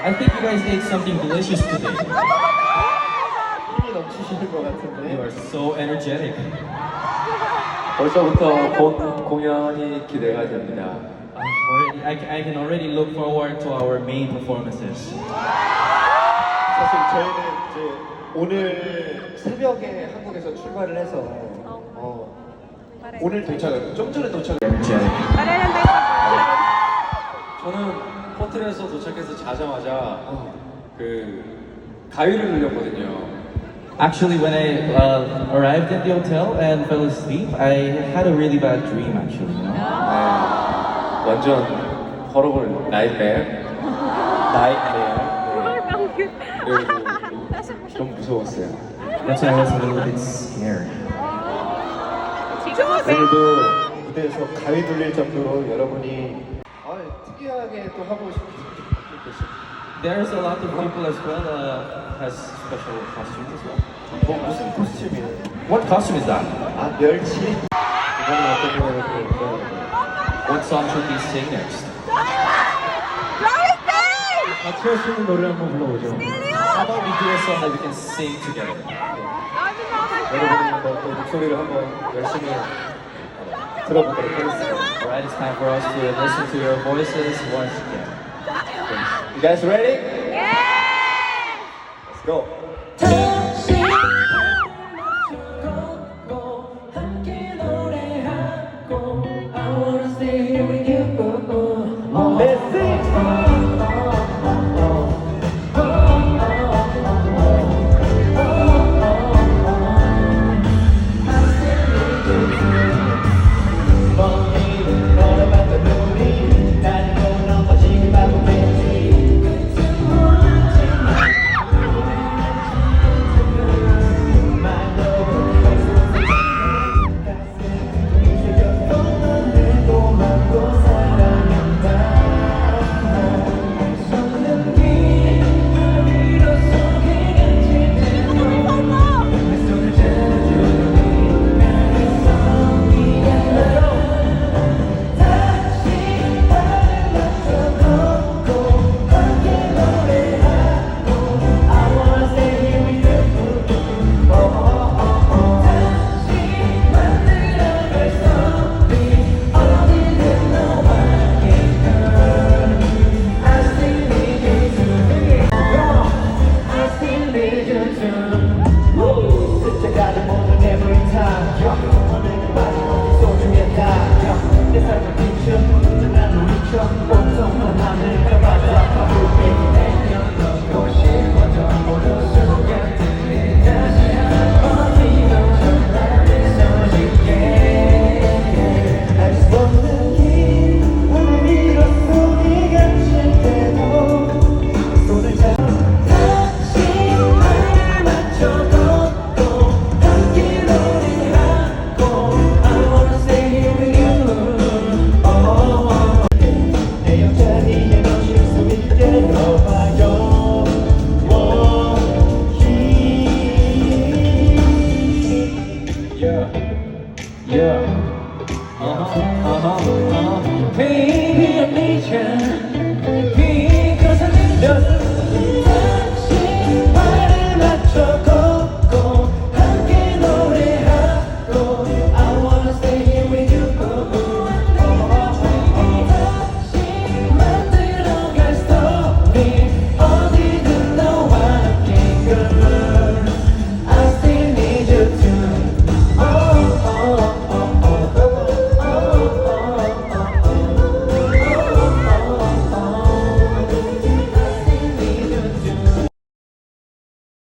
I think you guys ate something delicious today. 힘이 넘치시는 것 You 같은데. are so energetic. 벌써부터 본 공연이 기대가 됩니다. I can already look forward to our main performances. 사실 저희는 이제 오늘 새벽에 한국에서 출발을 해서 오늘 도착을 좀 전에 도착을 Energetic. 저는 호텔에서 도착해서 자자마자 그 가위를 눌렸거든요. Actually, when I arrived at the hotel and fell asleep, I had a really bad dream. Actually, you know. 네, 완전 horrible nightmare. 네. 그리고 좀 무서웠어요. That's why I was a little bit scared. 오늘도 무대에서 가위 돌릴 정도로 여러분이 특이하게 또 하고 싶으셨어요. There's a lot of people as well has special costumes as well. 뭐 무슨 코스튬이에요? What costume is that? 아 멸치? 이거는 어떤 거예요? What song should we sing next? 같이 할 수 있는 노래 한번 불러보죠. How about we do a song that we can sing together? 여러분의 또 목소리를 한번 열심히 들어보도록 하겠습니다. Alright, it's time for us to listen to your voices once again. You guys ready? Yeah! Let's go.